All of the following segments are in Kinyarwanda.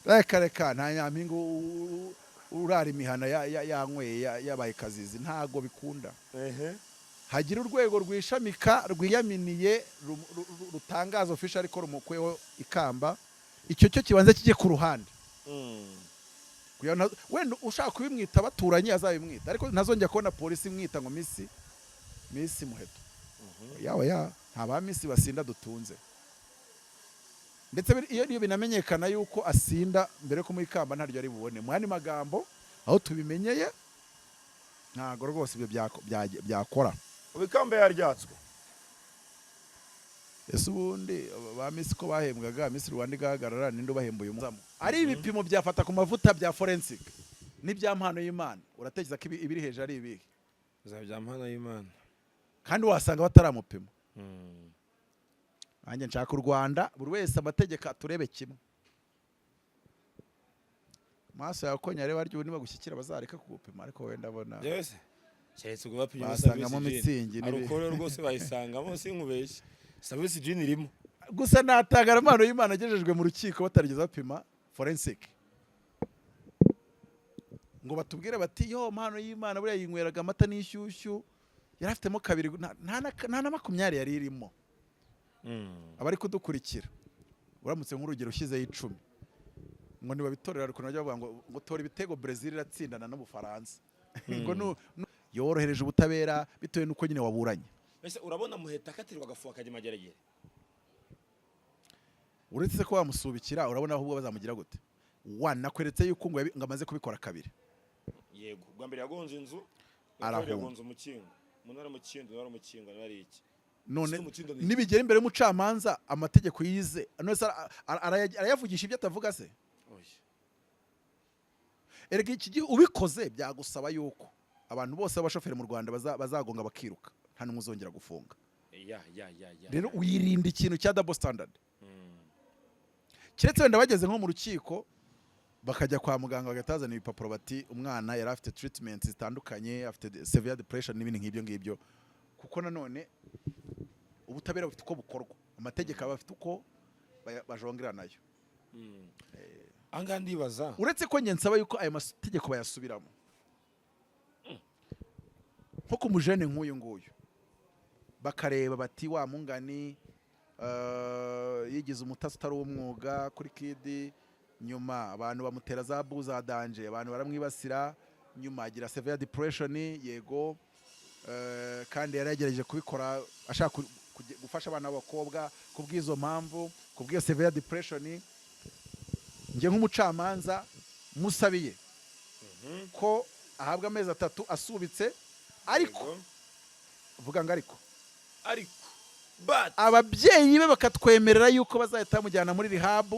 reka nta nyampinga urara imihana yanyweye yabaye kazizi ntago bikunda. Hagira urwego rwishamika rwiyaminiye rutangaza official ariko rumukweho ikamba, icyo cyo kibanza kijye ku ruhande. Wenda ushaka kubimwita baturanye azabimwita, ariko ntazongera kubona polisi imwita ngo Miss Muheto. Yawe nta ba Miss basinda dutunze. Ndetse iyo binamenyekana yuko asinda mbere ko mu ikamba ntaryo ari bubone. Mu yandi magambo aho tubimenyeye ntago rwose ibyo byakora. Ubikamba yaryatswe. Ese ubundi ba Miss ko bahembwaga Miss Rwanda igahagarara ninde bahembuye umuzamu. Ari ibipimo byafata ku mavuta bya forensic n'ibya Mpanoyimana. Uratekereza ko ibiri hejuru ari ibihe? Uzabya Mpanoyimana. Kandi wasanga bataramupima. Anje nshaka u Rwanda buri wese amategeko aturebe kimwe. Maso yakonya reba aryo niba gushyikira bazareka kugupima, ariko wenda bona. Yese. Cyetse gubapima basangamo mitsingi nibi. Arukoro rwose bayisangamo sinkubeshye. Service Gene irimo. Gusa natangara Mpanoyimana agejejwe mu rukiko batarigeza bapima forensic. Ngo batubwire bati yo Mpanoyimana buriya yinyweraga amata n'ishyushyu yarafitemo kabiri nta na 20 yari irimo. Abari kudukurikira uramutse nk'urugero ushyizeho 10 ngo nibabitorera ariko najya bavuga ngo tora ibitego Brazil iratsindana no Bufaransa. Ngo yorohereje ubutabera bitewe nuko nyine waburanye. Ese urabona Muheto akatirwa agafuka kajya mageragere. Uretse ko bamusubikira urabona ahubwo bazamugira gute? Nakweretse yuko ngo amaze kubikora kabiri. Yego, bwa mbere yagonze inzu, yagonze umukingo. Munara mukindo nara mukingo nari iki? None nibigera imbere y'umucamanza amategeko yize none arayavugisha ibyo atavuga se. Erega iki ubikoze byagusaba yuko abantu bose b'abashoferi mu Rwanda bazagonga bakiruka nta numuzongera gufunga. Rero wirinda ikintu cya double standard. Kiretse wenda bageze nko mu rukiko bakajya kwa muganga bagatazana ibipapuro bati umwana yari afite treatment zitandukanye, afite severe depression n'ibindi nk'ibyo kuko nanone ubutabera bufite uko bukorwa, amategeko aba afite uko bajongera nayo. Anga ndibaza uretse ko nge nsaba yuko ayo mategeko bayasubiramo nko ku mujene nk'uyu nguyu bakareba bati wa mungani yigize umutasi utari umwuga kuri Kidi, nyuma abantu bamutera za buza danje, abantu baramwibasira, nyuma agira severe depression yego, kandi yaragerageje kubikora ashaka gufasha abana b'abakobwa kubwizo mpamvu kubwiyo severe depression. Nge nk'umucamanza musabiye ko ahabwa amezi 3 asubitse, ariko vuga ngo ariko but ababyeyi be bakatwemerera yuko bazahita mujyana muri rehab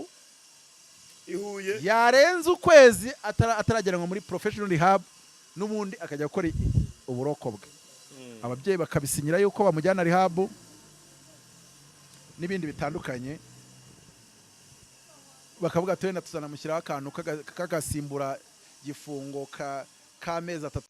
ihuye, yarenze ukwezi ataragera ngo muri professional rehab n'ubundi akajya gukora uburoko bwe. Ababyeyi bakabisinyira yuko bamujyana rehab n'ibindi bitandukanye, bakavuga ati wenda tuzanamushyiraho akantu kagasimbura gifungo k'amezi 3.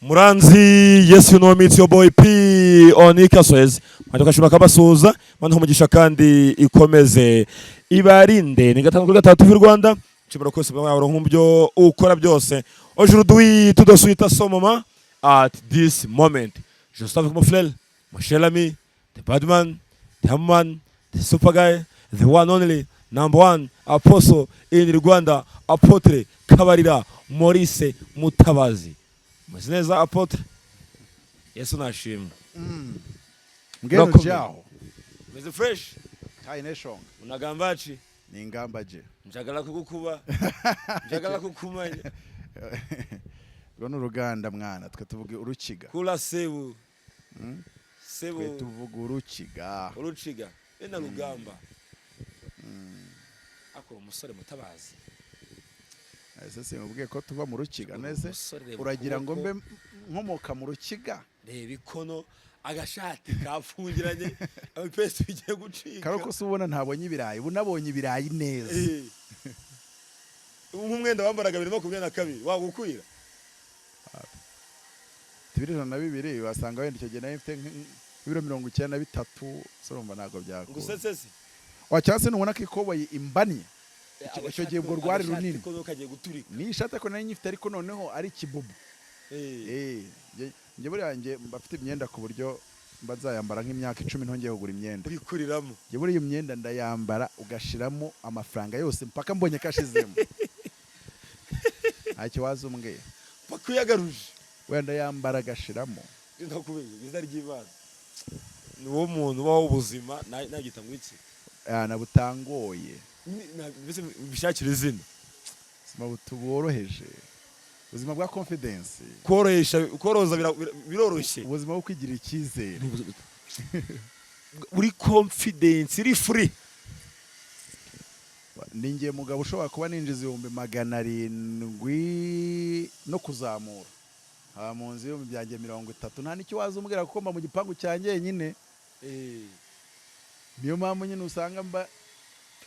Muranzi, yes you know me, it's your boy P on Ikaswez. Madukashima kabasuza, mwana umugisha kandi ikomeze ibarinde. Ni gatanu kuri gatatu y'u Rwanda. Chibaro kose bamwe nk'ubyo ukora byose. Aujourd'hui, tout de suite à ce moment, at this moment, je suis avec mon frère, mon cher ami, the bad man, the hammer man, the super guy, the one only, number one apostle in Rwanda, Apotre Kabarira Maurice Mutabazi. Mwazineza Apotre. Yesu nashimwe. Mgeno jao. Meze fresh. Taine shonga. Unagambachi? Ni ingambaje. Njagala kukukuba. Njagala kukumanya. Rwanda Ruganda mwana twe tuvuga urukiga. Kula sebu. Sebu. Twe tuvuga urukiga. Urukiga. Ena Rugamba. Ako umusore Mutabazi. Ese ubwiye ko tuva mu rukiga neze uragira ngo mbe nkomoka mu rukiga. Reba ikono agashati kafungiranye abipesi bigiye gucika. Karoko subona ntabonye ibirayi, bunabonye ibirayi neza. Umwenda wambaraga 2022 wagukwira. ibiro 102 wasanga wenda icyo gihe nayo mfite nk'ibiro 93 sorumva ntago byakora gusesese wacyase nubona ko ikoboyi imbanye icyo gihe ubwo rwari runini ni ishati ko nayo nyifite ariko noneho ari kibubu njye buri yanjye mbafite imyenda ku buryo mbazayambara nk'imyaka 10 ntongeye kugura imyenda urikuriramo njye buri iyo myenda ndayambara ugashiramo amafaranga yose mpaka mbonye kashizemo ntacyo wazumbwiye paka uyagaruje wenda yambara agashiramo ndakubeye biza ry'Imana ni wo muntu ubaho ubuzima nagita ngo iki nabutangoye mbese bishakira izina ubuzima butuboroheje ubuzima bwa confidence koroza biroroshye ubuzima bwo kwigira icyizere uri confidence iri free ningiye mugabo ushobora kuba ninjiza 700 no kuzamura mu nzu yo mu byanjye 30 nta n'icyo wazumbwira kuko mba mu gipangu cyanjye nyine niyo mpamvu nyine usanga mba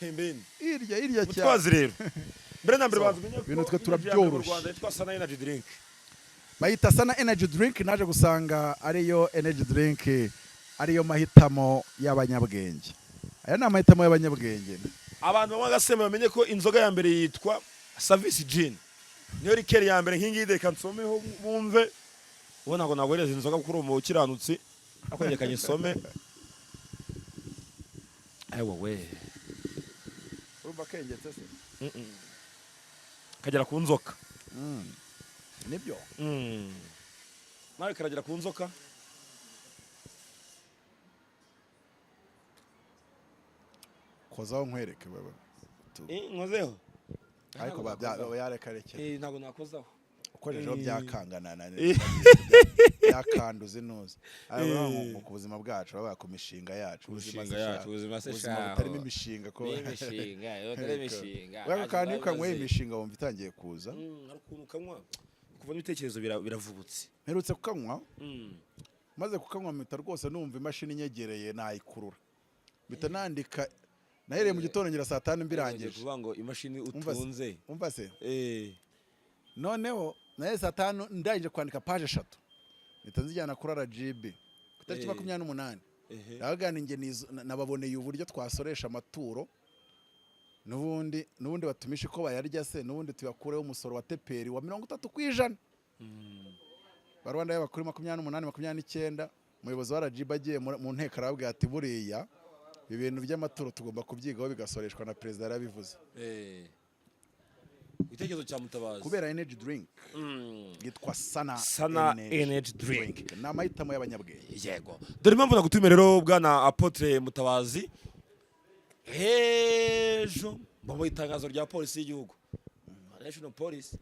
pembeni irya cyane mutwazi rero mbere na mbere bazumenya ko ibintu twe turabyoroshye Rwanda yitwa Sana Energy Drink bayita Sana Energy Drink naje gusanga ariyo energy drink ariyo mahitamo y'abanyabwenge aya ni amahitamo y'abanyabwenge abantu bamwe gasema bamenye ko inzoga ya mbere yitwa Service Gin niyo rikeri ya mbere nkingi reka nsomeho bumve ubona ngo nagwereza inzoga kuri mu kiranutsi akwegekanye isome ayo we urumva kengetse se kagera ku nzoka nibyo nawe karagera ku nzoka kozaho nkwereke baba nkozeho ariko yarekarekera ntabwo nakozaho ukoresheho byakangana byakanduze nuze ariko ku buzima bwacu baba ku mishinga yacu ubuzima se butarimo imishinga ko imishinga wewe kandi ukanywa imishinga wumva itangiye kuza hari ukuntu kanywa kuva n'ibitekerezo biravubutse mperutse kukanywa maze kukanywa mpita rwose numva imashini inyegereye nayikurura mpita nandika nahereye mu gitondo ngira saa 5 mbirangije kuvuga ngo imashini utunze umva se noneho naye saa 5 ndangije kwandika page 3 mpita nzijyana kuri RGB ku tariki 28 nabagana nge nababoneye uburyo twasoresha amaturo nubundi batumisha ko bayarya se nubundi tuyakureho umusoro wa teperi wa 30% Rwanda y'abakuri 28 umuyobozi wa RGB agiye mu nteko arabwira ati buriya ibintu by'amaturo tugomba kubyigaho bigasoreshwa na president yarabivuze itekerezo cya Mutabazi kubera energy drink gitwa Sana Energy Drink n'amahitamo y'abanyabwenge yego dore impamvu nagutumiye rero bwana Apotre Mutabazi ejo bamwe itangazo rya polisi y'igihugu National Police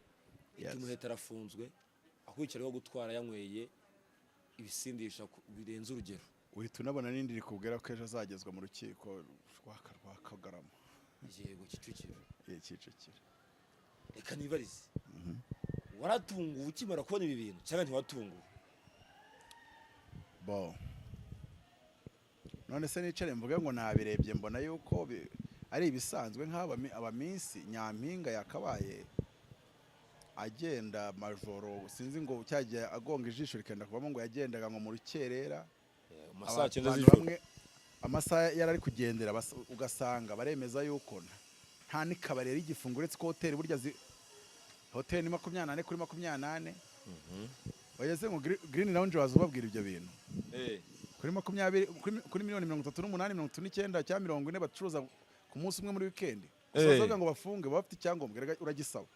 Muheto arafunzwe akurikiranyweho gutwara yanyweye ibisindisha birenze urugero uhita unabona n'indi iri kubwira ko ejo azagezwa mu rukiko rwa Kagarama yego Kicukiro Kicukiro reka nibarize waratunguwe ukimara kubona ibi bintu cyangwa ntiwatunguwe none se nicare mvuge ngo nabirebye mbona yuko ari ibisanzwe nk'aba abaminsi nyampinga yakabaye agenda majoro sinzi ngo cyagiye agonga ijisho rikenda kuvamo ngo yagendaga ngo mu rukerera amasaha yarari kugendera ugasanga baremeza yuko nta nikabare y'igifungo uretse ko hoteli burya hoteli ni 28 kuri 28 bageze ngo Green Lounge bazubabwira ibyo bintu kuri 20 kuri miliyoni 38 39 cyangwa 40 bacuruza ku munsi umwe muri weekend usozaga ngo bafunge bafite icyangombwa uragisaba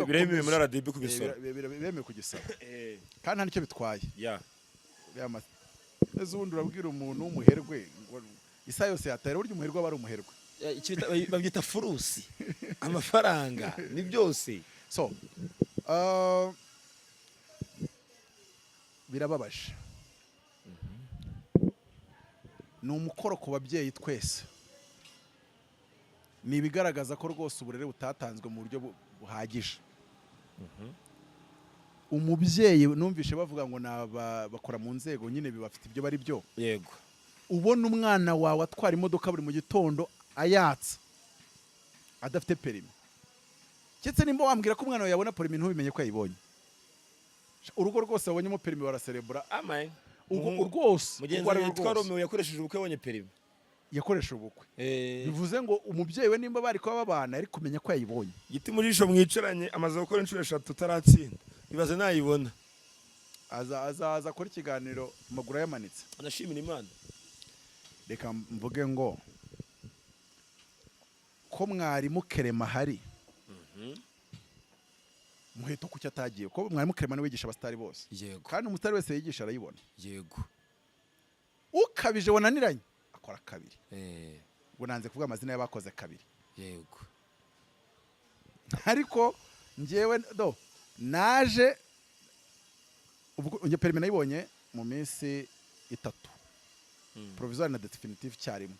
biremewe muri RDB kubisora biremewe kugisaba kandi nta nicyo bitwaye ezubundi urabwira umuntu w'umuherwe isa yose yatare burya umuherwe aba ari umuherwe babyita furusi amafaranga ni byose so birababaje ni umukoro ku babyeyi twese ni ibigaragaza ko rwose uburere butatanzwe mu buryo buhagije umubyeyi numvishe bavuga ngo bakora mu nzego nyine bibafite ibyo bari byo yego ubona umwana wawe atwara imodoka buri mu gitondo ayatsa adafite perimi cyetse nimba wambwira ko umwana wawe yabona perimi ntubimenye ko yayibonye urugo rwose wabonyemo perimi baraserebura amaye rwose mugenzi wanjye yitwa Romeo yakoresheje ubukwe yabonye perimi yakoresha ubukwe bivuze ngo umubyeyi we nimba bari kuba babana ari kumenya ko yayibonye giti muri jisho mwicaranye amaze gukora inshuro 3 utaratsinda bibaze nayibona aza akora ikiganiro amaguru yamanitse anashimira Imana reka mvuge ngo ko mwarimu Kerema hari Muheto kuki atagiye ko mwarimu Kerema ni wigisha abastari bose yego kandi umustari wese yigisha arayibona yego ukabije wananiranye akora kabiri ngo nanze kuvuga amazina y'abakoze kabiri yego ariko ngewe naje ubwo nge perimi nayibonye mu minsi 3 provisoire na definitive cyarimo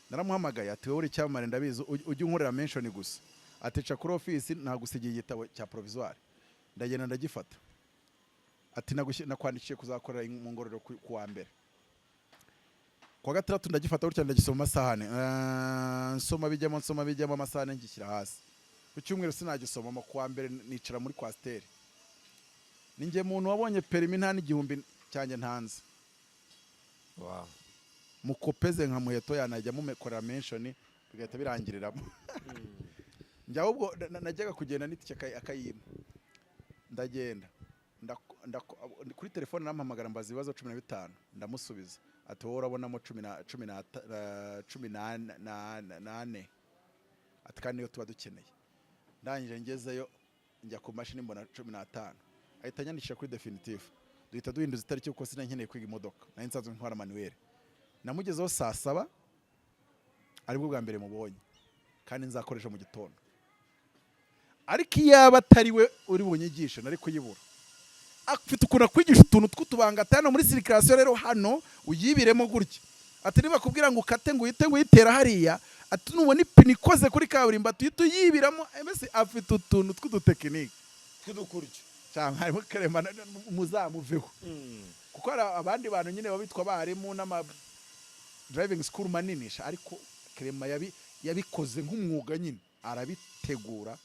naramuhamagaye ati wowe uri cyamare ndabizi ujye unkorera mention gusa ati kuri office nagusigiye igitabo cya provisoire ndagenda ndagifata ati nakwandikiye kuzakorera mu ngororero ku wa mbere kwa gatandatu ndagifata gutya ndagisoma amasahane nsoma bijyamo amasahane ngishyira hasi ku cyumweru sinagisoma mu kwa mbere nicara muri kwasteri ninjye muntu wabonye perimi nta n'igihumbi cyanjye ntanze wow mukopeze nka Muheto yanajya mumekorera mention bigahita birangiriramo njya ubwo najyaga kugenda n'itike akayima ndagenda kuri telefone nampamagara mbaza ibibazo 15 ndamusubiza ati wowe urabonamo 18 ati kandi niyo tuba dukeneye ndangije ngezeyo njya ku mashini mbona 15 ahita nyandikisha kuri definitive duhita duhinduza itariki kuko sinankeneye kwiga imodoka nari nsanzwe ntwara manuel namugezeho saa 7 aribwo bwa mbere mubonye kandi nzakoresha mu gitondo ariko iyaba atari we uri bunyigishe nari kuyibura afite ukuntu kwigisha utuntu tw'utubanga atano muri circulation rero hano uyibiremo gutya ati niba kubwira ngo ukate ngo uhite uyitera hariya ati nubona ipine ikoze kuri kaburimbo tuhita uyibiramo mbese afite utuntu tw'udutekinike tw'udukuryo cyangwa harimo Kerema muzamuveho kuko hari abandi bantu nyine babitwa barimu n'ama driving school maninisha ariko Kerema yabikoze nk'umwuga nyine arabitegura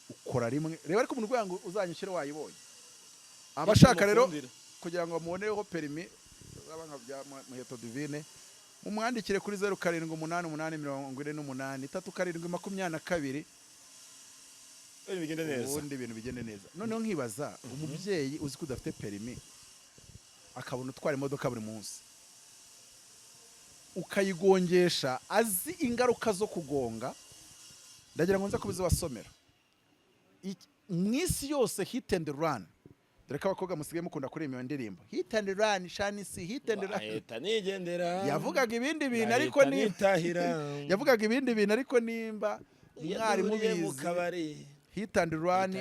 ukora rimwe reba ariko umuntu rwango uzanyishyire wayibonye abashaka rero kugira ngo mubonereho perimi abanka bya Muheto divine mumwandikire kuri 0788483722 bigende neza ubundi ibintu bigende neza noneho nkibaza umubyeyi uzi ko udafite perimi akabona utwara imodoka buri munsi ukayigongesha azi ingaruka zo kugonga ndagira ngo nza kubizabasomera mwisi yose hit and run dore ko abakobwa musigaye mukunda kuri iyo ndirimbo hit and run shanisi hit and run ahita nigendera yavugaga ibindi bintu ariko ni yavugaga ibindi bintu ariko nimba mwarimu bizi hit and run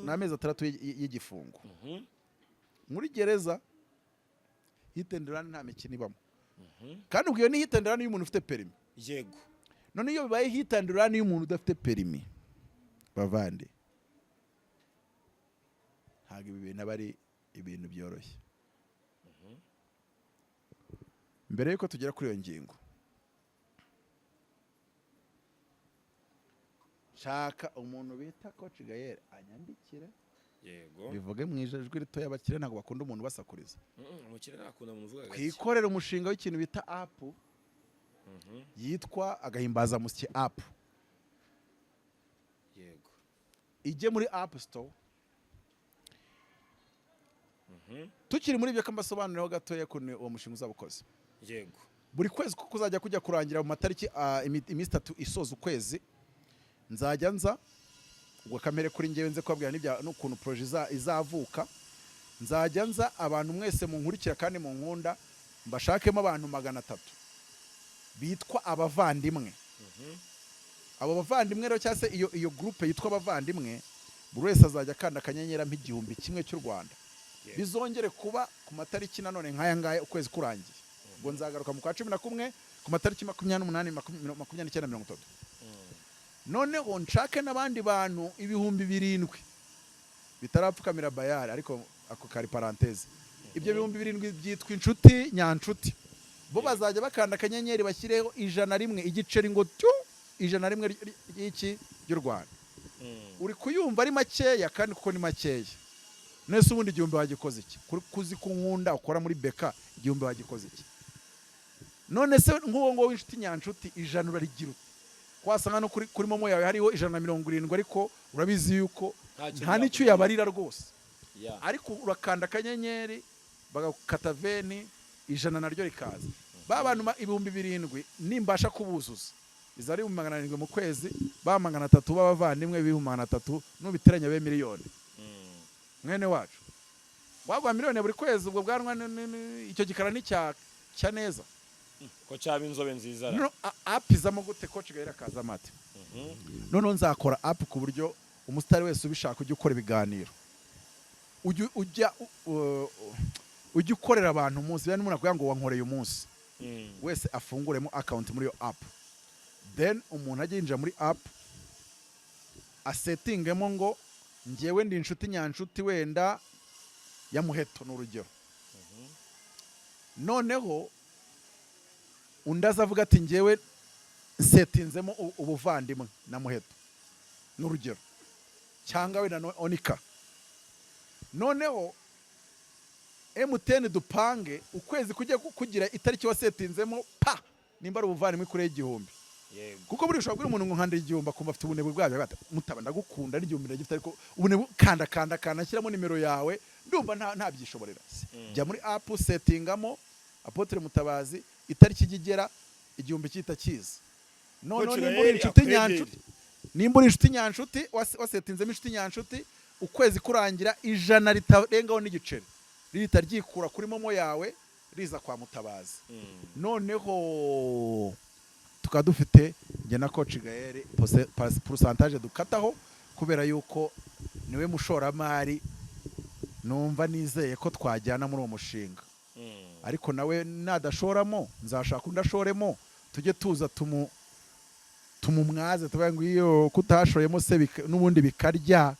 n'amezi 3 y'igifungo muri gereza hit and run nta mikino ibamo kandi ubwo ni hit and run y'umuntu ufite perimi yego none iyo bibaye hit and run y'umuntu udafite perimi bavande ntabwo ibi bintu aba ari ibintu byoroshye mbere yuko tugera kuri iyo ngingo shaka umuntu bita Coach Gael anyandikire yego bivuge mu ijwi ritoya abakire ntabwo bakunda umuntu basakuriza umukire nakunda umuntu uvuga kwikorera umushinga w'ikintu bita app yitwa agahimbaza musyi app yego ije muri App Store tukiri muri ibyo kambasobanuriraho gatoya ko uwo mushinga uzabukoze yego buri kwezi kuko uzajya kujya kurangira mu matariki iminsi 3 isoza ukwezi nzajya nza ubwo kamere kuri ngewe nze kubabwira n'ukuntu projet izavuka nzajya nza abantu mwese mu nkurikira kandi mu nkunda mbashakemo abantu 300 bitwa abavandimwe abo bavandimwe rero cyase iyo groupe yitwa abavandimwe buri wese azajya kanda akanyenyera mp'igihumbi kimwe cy'u Rwanda bizongere kuba ku matariki nanone nk'aya ngaya ukwezi kurangiye ubwo nzagaruka mu kwa 11 ku matariki 28 noneho nshake n'abandi bantu 7,000 bitarapfukamira bayari ariko ako kari parenthèse ibyo 7,000 byitwa inshuti nyanshuti bo bazajya bakanda akanyenyeri bashyireho 101 igiceri ngo 101 y'iki y'u Rwanda uri kuyumva ari makeya kandi kuko ni makeya. Nese ubundi igihumbi wagikoze iki? Kuzi kunkunda ukora muri beka igihumbi wagikoze iki? None se nk'uwo ngo w'inshuti nyanshuti ijana urarigira ute? Kwasanga no kuri momo yawe hariho 170 ariko urabizi yuko nta nicyo yabarira rwose. Ariko urakanda akanyenyeri bagakata veni ijana naryo rikaza. Ba bantu 7,000 nimbasha kubuzuza izari 700 mu kwezi, ba 300 b'abavandimwe 300 n'ubiteranya be miliyoni. Mwene wacu wagwa miliyoni buri kwezi, ubwo bwanwa icyo gikara ni cya neza ko cyaba inzobe nziza. No app izamo gute coach gaira kaza mate. None nzakora app ku buryo umusitari wese ubishaka ujya ukora ibiganiro, ujya ukorera abantu umunsi, bene umuntu akubwira ngo wankoreye umunsi wese afunguremo account muri yo app, then umuntu ajye yinjira muri app asettingemo ngo ngewe ndi inshuti nyanshuti wenda ya Muheto n'urugero. Noneho undaza avuga ati ngewe setinzemo ubuvandimwe na Muheto n'urugero, cyangwa we na Onika. Noneho MTN dupange ukwezi kujya kugira itariki wasetinzemo pa nimba ari ubuvandimwe kure y'igihumbi. Kuko buri ushobora umuntu ngo nkanda igihumbi akumva afite ubunebwe bwabyo, bata mutaba ndagukunda n'igihumbi ndagifite, ariko ubunebwe kanda shyiramo nimero yawe ndumva nta byishoborera. Jya muri app settingamo Apotre Mutabazi itariki igera igihumbi cyita kiza. None nimba inshuti nyanshuti wasetinzemo inshuti nyanshuti ukwezi kurangira 100 ritarengaho n'igiceri rihita ryikura kuri momo yawe riza kwa Mutabazi. Noneho tukaba dufite njye na coach Gaël pourcentage dukataho kubera yuko niwe mushoramari numva nizeye ko twajyana muri uwo mushinga. Ariko nawe nadashoramo nzashaka undashoremo tujye tuza tumumwaze tuvuga ngo iyo kutashoyemo se n'ubundi bikarya.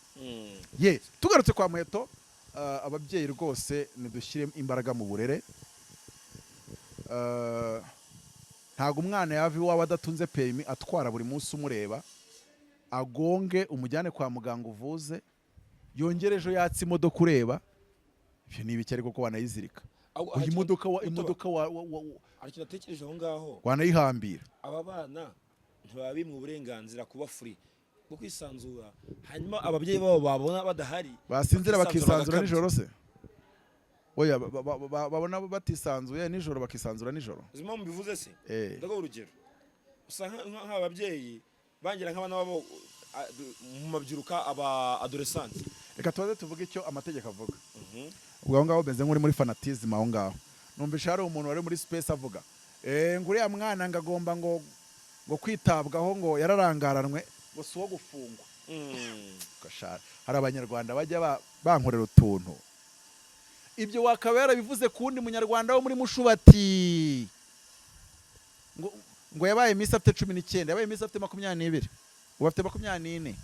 Tugarutse kwa Muheto, ababyeyi rwose nidushyire imbaraga mu burere. Ntago umwana yava iwawe adatunze perimi atwara buri munsi umureba, agonge umujyane kwa muganga uvuze, yongere ejo yatse imodoka ureba. Ibyo ni ibiki ariko ko wanayizirika imodoka arakidatekereje aho ngaho wanayihambira. Aba bana ntibabi mu burenganzira kuba free bwo kwisanzura, hanyuma ababyeyi babo babona badahari basinzira bakisanzura nijoro se. Oya babona batisanzuye nijoro bakisanzura nijoro. Zimwe mu bivuze se ndago urugero usanga nk'ababyeyi bangira nk'abana babo mu mabyiruka aba adolescent. Reka tubaze tuvuge icyo amategeko avuga. Ubwo ngaho beze nk'uri muri fanatism aho ngaho. Numvisha hari umuntu wari muri space avuga nguriya mwana ngagomba ngo kwitabwaho ngo yararangaranwe ngo si wo gufungwa. Gashara hari abanyarwanda bajya bankorera utuntu ibyo wakabera bivuze kundi munyarwanda wo muri Mushubati ngo yabaye Miss afite 19, yabaye Miss afite 22, ubu afite 24.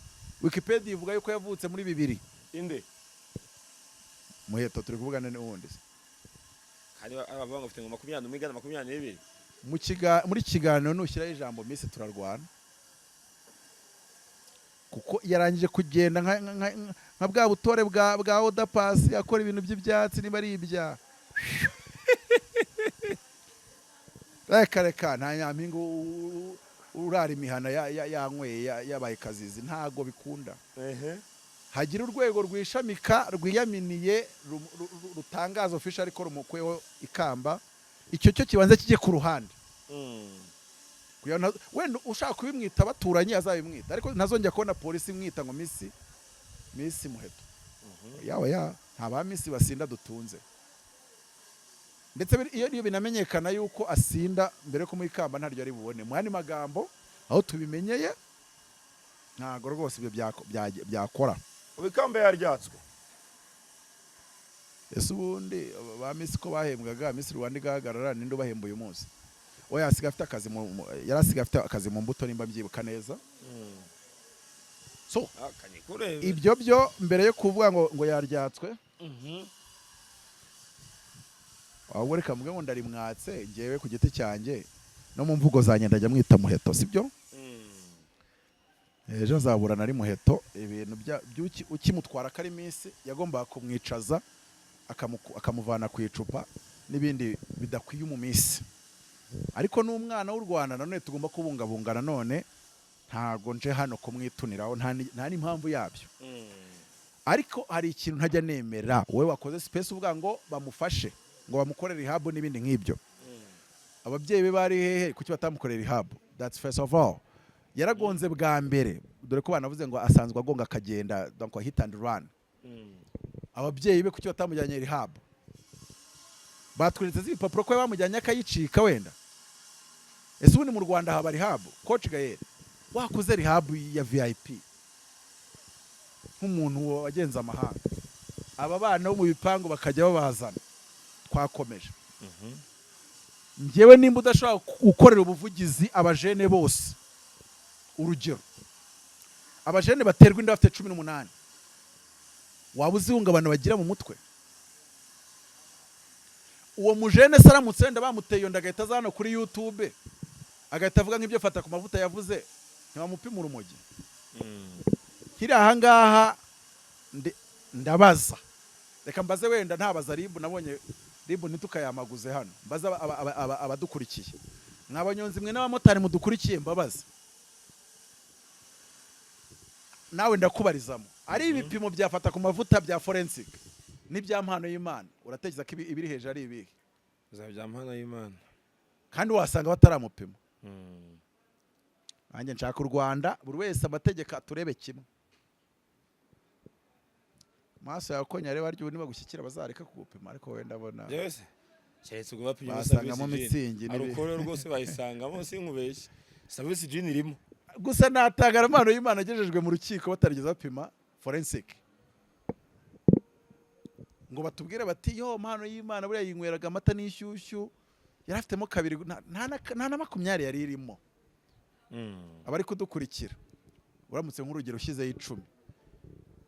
Wikipedia ivuga yuko yavutse muri 2000. Inde Muheto turi kuvugana n'ubundi hari abavanga afite ngo 22 muri kiganiro nushyiraho ijambo Miss turarwana, kuko yarangije kugenda nka bwa butore bwa odapasi akora ibintu by'ibyatsi niba ari ibya reka nta nyampinga urara imihana yanyweye yabaye kazizi ntago bikunda. Hagira urwego rwishamika rwiyaminiye rutangaza official ariko rumukweho ikamba, icyo cyo kibanza kijye ku ruhande. Wenda ushaka kubimwita baturanye azabimwita, ariko ntazongera kubona polisi imwita ngo Miss Muheto. Yawe nta ba Miss basinda dutunze. Ndetse iyo binamenyekana yuko asinda mbere ko mu ikamba ntaryo ari bubone mu yandi magambo aho tubimenyeye ntago rwose ibyo byakora. Ubikamba yaryatswe. Ese ubundi ba Miss ko bahembwaga Miss Rwanda igahagarara ninde bahembuye umunsi. Oya asiga afite akazi yarasiga afite akazi mu mbuto nimba mbyibuka neza. So ibyo byo mbere yo kuvuga ngo yaryatswe. Wawe reka mvuge ngo ndari mwatse ngewe ku giti cyanjye no mu mvugo zanjye ndajya mwita Muheto sibyo. ejo Nzaburana ari Muheto ibintu ukimutwara kari minsi yagombaga kumwicaza akamuvana ku icupa n'ibindi bidakwiye mu minsi, ariko n'umwana w'u Rwanda nanone tugomba kubungabunga nanone, ntago nje hano kumwituniraho nta n'impamvu yabyo. Ariko hari ikintu ntajya nemera, wowe wakoze space uvuga ngo bamufashe ngo bamukorere rehab n'ibindi nk'ibyo. Ababyeyi be bari hehe kuki batamukorera rehab? That's first of all. Yaragonze bwa mbere, dore ko banavuze ngo asanzwe agonga akagenda, donc hit and run. Ababyeyi be kuki batamujyanye rehab? Batweretse ibipapuro ko bamujyanye akayicika wenda. Ese ubundi mu Rwanda haba rehab? Coach Gael, wakoze rehab ya VIP nk'umuntu wagenza amahanga, aba bana bo mu bipangu bakajya babazana, twakomeje. Njyewe nimba udashobora gukorera ubuvugizi abajene bose, urugero abajene baterwa inda bafite 18, waba uzihungabana bagira mu mutwe? Uwo mujene saramutse wenda bamuteye iyo ndagahita azana kuri YouTube agahita avuga nk'ibyo fata ku mavuta yavuze, ntibamupima urumogi. Kiri ahangaha ndabaza, reka mbaze wenda ntabaza ribu, nabonye ribu ntitukayamaguze hano, mbaza abadukurikiye, mwabanyonzi mwe n'abamotari mudukurikiye, mbabaza nawe ndakubarizamo, ari ibipimo byafata ku mavuta bya forensic n'ibya Mpanoyimana, uratekereza ko ibiri hejuru ari ibihe? Bya Mpanoyimana kandi wasanga bataramupima. Nanjye nshaka u Rwanda buri wese amategeko aturebe kimwe. Maso yakonya reba aryo niba gushyikira bazareka kugupima, ariko wenda abona byose cyetse ubwo bapimye basangamo mitsingi arukoro rwose bayisangamo sinkubeshye, service gene irimo. Gusa natangara Mpanoyimana agejejwe mu rukiko batarigeze bapima forensic ngo batubwire bati yo Mpanoyimana buriya yinyweraga amata n'ishyushyu, yarafitemo kabiri, nta na 20 yari irimo. Abari kudukurikira uramutse nk'urugero ushyizeho 10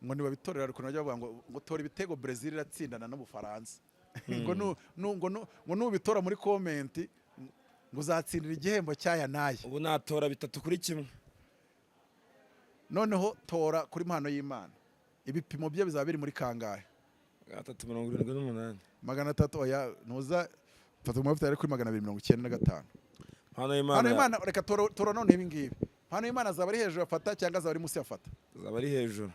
ngo nibabitorera, ariko najya bavuga ngo tora ibitego Brazil iratsindana n'Ubufaransa, ngo nubitora muri comment ngo uzatsindira igihembo cyaya naye. Ubu natora 3-1. Noneho tora kuri Mpanoyimana, ibipimo bye bizaba biri muri kangahe? 378. 300 oya ntuza fata mu mavuta ari kuri 295. Mpanoyimana reka tora none ibi ngibi. Mpanoyimana azaba ari hejuru afata cyangwa azaba ari munsi afata? Azaba ari hejuru.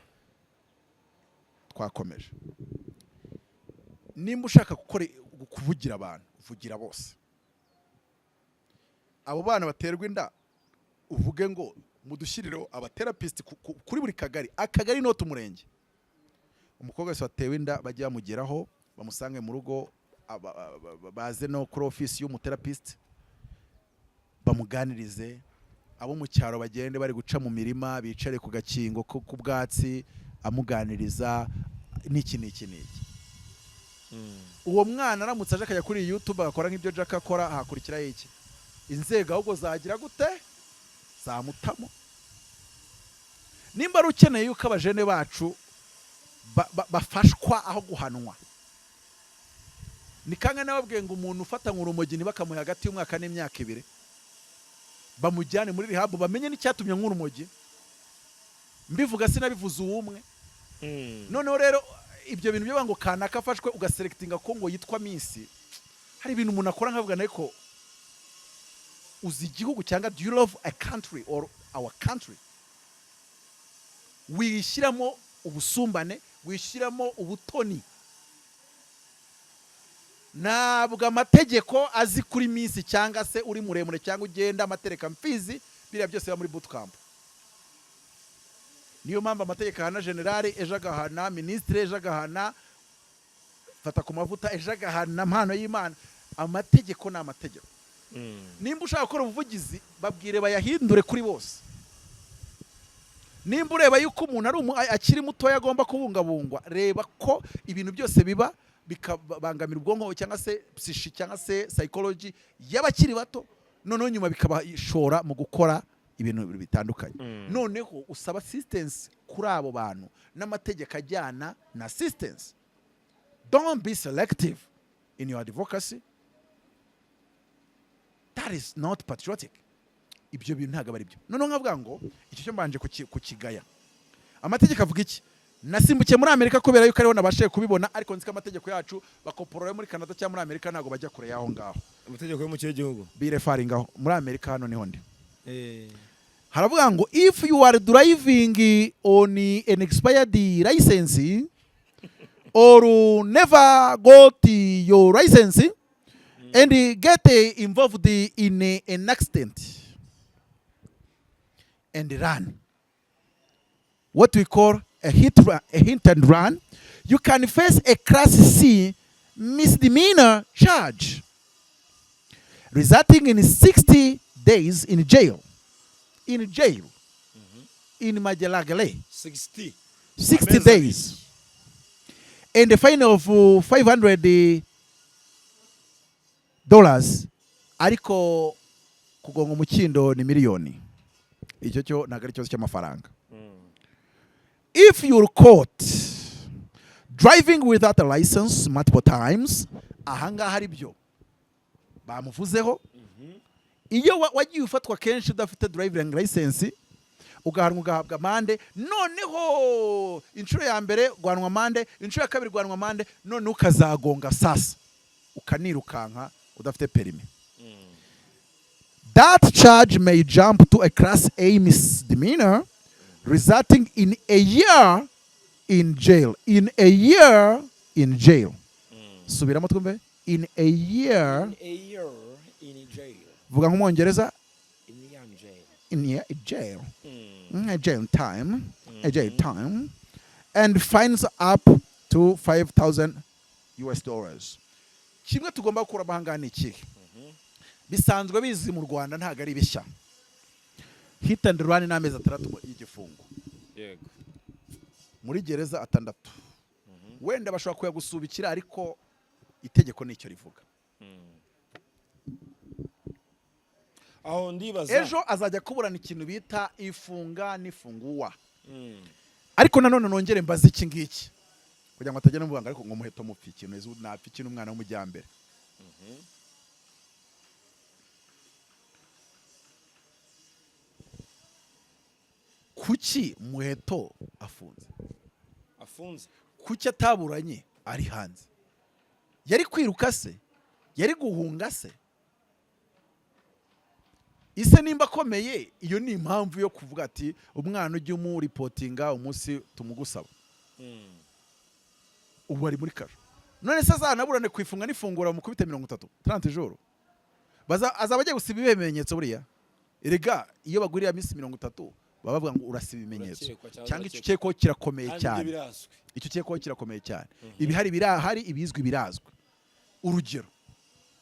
Twakomeje. Nimba ushaka kuvugira abantu, uvugira bose. Abo bana baterwa inda uvuge ngo mudushyirireho abatherapist kuri buri kagari, akagari no tumurenge. Umukobwa wese watewe inda bajya bamugeraho, bamusange mu rugo, baze no kuri office y'umutherapist bamuganirize. Abo mu cyaro bagende bari guca mu mirima, bicare ku gakingo ku bwatsi, amuganiriza n'iki. Uwo mwana aramutse aje akajya kuri YouTube agakora nk'ibyo Jack akora, hakurikiraho iki? Inzego ahubwo zagira gute? Zamutamo. Nimba ari ukeneye yuko abajene bacu bafashwa aho guhanwa, ni kange nababwiye ngo umuntu ufata nk'urumogi ntibakamuhe hagati y'umwaka n'imyaka 2, bamujyane muri rehab bamenye n'icyatumye nk'urumogi. Mbivuga sinabivuze uwumwe. Noneho rero ibyo bintu byo ngo kanaka afashwe ugaselectinga ko ngo yitwa Miss, hari ibintu umuntu akora nkavuga nako uzi igihugu cyangwa do you love a country or our country? Wishyiramo ubusumbane, wishyiramo ubutoni. Nabwo amategeko azi kuri Miss cyangwa se uri muremure cyangwa ugenda amatereka mfizi, biriya byose ba muri bootcamp. Niyo mpamvu amategeko ahana generale, ejo agahana ministre, ejo agahana fata ku mavuta, ejo agahana Mpanoyimana. Amategeko ni amategeko. Nimba ushaka gukora ubuvugizi babwire bayahindure kuri bose. Nimba ureba yuko umuntu ari akiri muto yagomba kubungabungwa, reba ko ibintu byose biba bikabangamira ubwonko cyangwa se psyche cyangwa se psychology y'abakiri bato, noneho nyuma bikabashora mu gukora ibintu bitandukanye. Noneho usaba assistance kuri abo bantu n'amategeko ajyana na assistance. Don't be selective in your advocacy. That is not patriotic. ibyo bintu ntabwo ari byo. Noneho nkavuga ngo icyo cyo mbanje kukigaya. Amategeko avuga iki? Nasimbukiye muri Amerika kubera yuko ariho nabashe kubibona, ariko nzi ko amategeko yacu bakoporora muri Canada cyangwa muri Amerika ntago bajya kure yaho ngaho. Amategeko yo mu kihe gihugu? Birefaringaho muri Amerika hano niho ndi. Haravuga ngo if you are driving on an expired license or never got your license and get involved in an accident and run, what we call a hit and run, you can face a Class C misdemeanor charge resulting in 60 days in jail. In Majalagale. 60 days. And a fine of $500. Ariko kugonga umukindo ni miliyoni. Icyo cyo nagari cyose cy'amafaranga. If you're caught driving without a license multiple times, ahanga hari byo bamuvuzeho. Iyo wagiye ufatwa kenshi udafite driving license ugahanwa ugahabwa amande, noneho inshuro ya mbere gwanwa amande, inshuro ya kabiri gwanwa amande, none ukazagonga sasa ukanirukanka udafite perimi. That charge may jump to a Class A misdemeanor resulting in a year in jail. In a year in jail. Subiramo twumve. In a year in jail. Vuga nk'Umwongereza. In jail. A jail time. A jail time. And fines up to $5,000. Kimwe tugomba gukura bahangana iki? Bisanzwe bizi mu Rwanda ntago ari bishya. Hit and run n'amezi 3 y'igifungo. Yego. Muri gereza 6. Wenda bashobora kuyagusubikira ariko itegeko nicyo rivuga. Aho ndibaza ejo azajya kuburana ikintu bita ifunga n'ifunguwa. Ariko nanone nongere mbaza iki ngiki kugira ngo atajya n'umubanga ariko ngo Muheto mupfi ikintu ezo napfi ikintu umwana w'umujyambere. Kuki Muheto afunze? Kuki ataburanye ari hanze? Yari kwiruka se? Yari guhunga se? Ise nimba akomeye, iyo ni impamvu yo kuvuga ati umwana ujye mu reportinga umunsi tumugusaba. Ubu ari muri karo. None se azanaburane kwifunga n'ifungura mu kubita 30 jours. Azaba agiye gusiba ibimenyetso buriya. Erega iyo bagurira minsi 30 baba bavuga ngo urasiba ibimenyetso. Cyangwa icyo cyeko kirakomeye cyane. Icyo cyeko kirakomeye cyane. Ibihari birahari, ibizwi birazwe. Urugero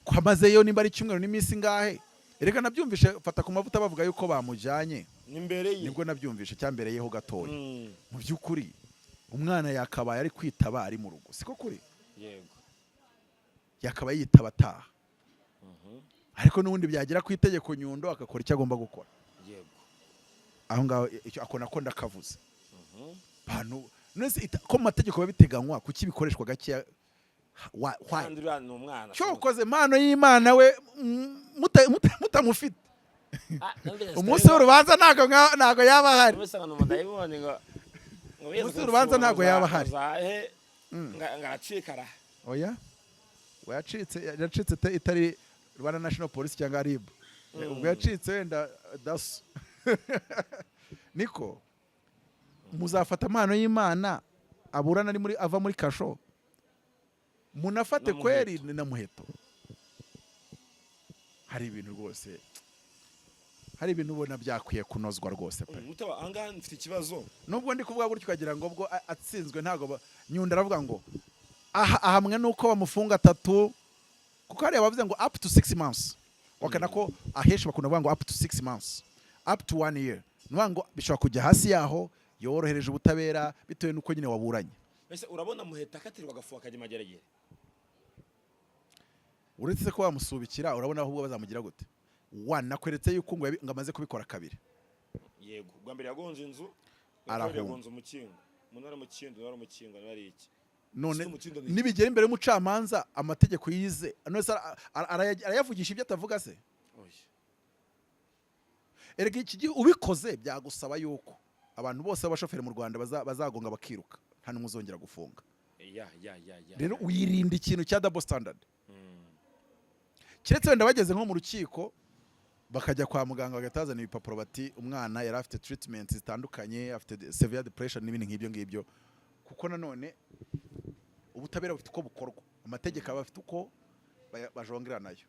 kwamazeyo nimba ari cyumweru n'iminsi ngahe. Erega nabyumvishe fata ku mavuta bavuga yuko bamujanye nibwo nabyumvishe cyambereyeho gatoya. Mu byukuri umwana yakabaye ari kwitaba ari mu rugo, siko kuri? Yego. Yakabaye yitaba taha. Ariko nubundi byagira ku itegeko nyundo akakora icyo agomba gukora. Yego. Aho ngaho akona ko ndakavuze. Bantu nese ko mategeko babiteganywa kuki bikoreshwa gake Kandura n'umwana. Cyo ukoze Mpanoyimana we mutamufite. Umunsi w'urubanza ntago yaba hari. Umunsi w'urubanza ntago yaba hari. Ngacikara. Oya. Yacitse itari Rwanda National Police cyangwa RIB. Ubwo yacitse wenda daso. Niko muzafata Mpanoyimana aburana ari muri ava muri kasho. Munafate kweri ni na Muheto. Hari ibintu rwose. Hari ibintu ubona byakwiye kunozwa rwose pe. Mutaba anga mfite ikibazo. Nubwo ndi kuvuga gutyo kagira ngo ubwo atsinzwe ntago nyunda aravuga ngo ahamwe nuko bamufunga 3 kuko hari abavuze ngo up to 6 months. Wakana ko ahesha bakunda kuvuga ngo up to 6 months. Up to 1 year. Nuvuga ngo bishobora kujya hasi yaho yorohereje ubutabera bitewe nuko nyine waburanye. Ese urabona Muheto akatirwa agafuka kaje mageragere. Uretse ko bamusubikira urabona ahubwo bazamugira gute? Nakweretse yuko ngo amaze kubikora 2. Yego, bwa mbere yagonze inzu, yagonze umukingo. Munara mukingo nari iki? None nibigera imbere y'umucamanza amategeko yize. None arayavugisha ibyo atavuga se? erega iki gihe ubikoze byagusaba yuko abantu bose b'abashoferi mu Rwanda bazagonga bakiruka nta n'umwe uzongera gufunga. Rero wirinda ikintu cya double standard. Kiretse wenda bageze nko mu rukiko bakajya kwa muganga bagatazana ibipapuro bati umwana yari afite treatment zitandukanye, afite severe depression n'ibindi nk'ibyo ngibyo, kuko nanone ubutabera bufite uko bukorwa, amategeko aba afite uko bajongera nayo.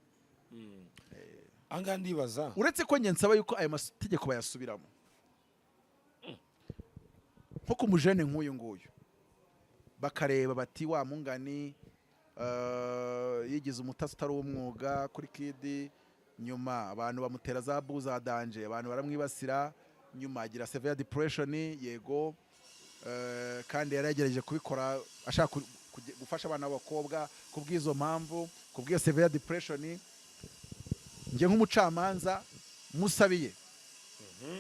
Anga ndibaza uretse ko nge nsaba yuko ayo mategeko bayasubiramo nko ku mujene nk'uyu nguyu bakareba bati wa mungani yigize umutasi utari umwuga kuri Kidi, nyuma abantu bamutera za buza danje, abantu baramwibasira, nyuma agira severe depression, yego kandi yaragerageje kubikora ashaka gufasha abana b'abakobwa kubwizo mpamvu, kubwiyo severe depression. Nge nk'umucamanza musabiye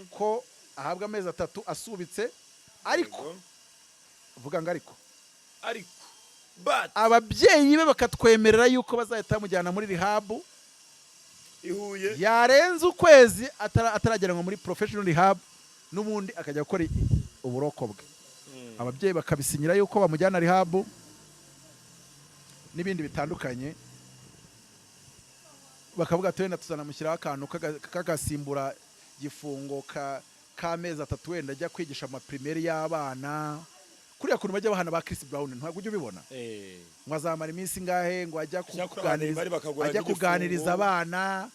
ko ahabwa amezi 3 asubitse, ariko vuga ngo ariko but ababyeyi be bakatwemerera yuko bazahita mujyana muri rehab ihuye, yarenze ukwezi ataragera muri professional rehab, n'ubundi akajya gukora uburoko bwe. Ababyeyi bakabisinyira yuko bamujyana rehab n'ibindi bitandukanye, bakavuga ati wenda tuzanamushyiraho akantu kagasimbura gifungo k'amezi 3 wenda ajya kwigisha amaprimaire y'abana, kuriya kuntu bajya bahana ba Chris Brown ntabwo ujye ubibona. Ngo azamara iminsi ngahe ngo ajya kuganiriza abana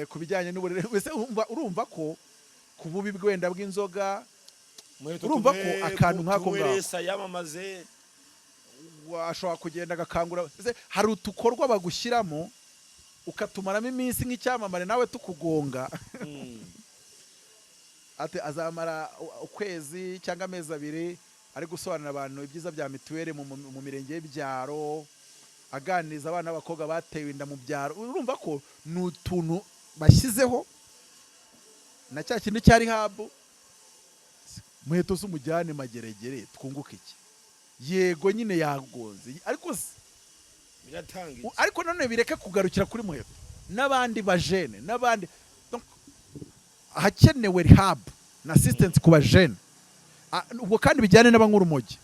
ku bijyanye n'uburere. Urumva ko ku bubi bwenda bw'inzoga, urumva ko akantu nk'ako ngaho yamamaze washobora kugenda agakangura. Hari utukorwa bagushyiramo ukatumaramo iminsi nk'icyamamare nawe tukugonga. Ati azamara ukwezi cyangwa amezi 2 ari gusobanurira abantu ibyiza bya mituweli mu mirenge y'ibyaro, aganiriza abana b'abakobwa batewe inda mu byaro. Urumva ko n'utuntu bashyizeho na cya kintu cyari habu Muheto z'umujyane mageregere twunguka iki. Yego nyine yagonze, ariko none bireke kugarukira kuri Muheto n'abandi bajene n'abandi. Hakenewe rehab na assistance ku bajene, ubwo kandi bijyane n'abankurumogi.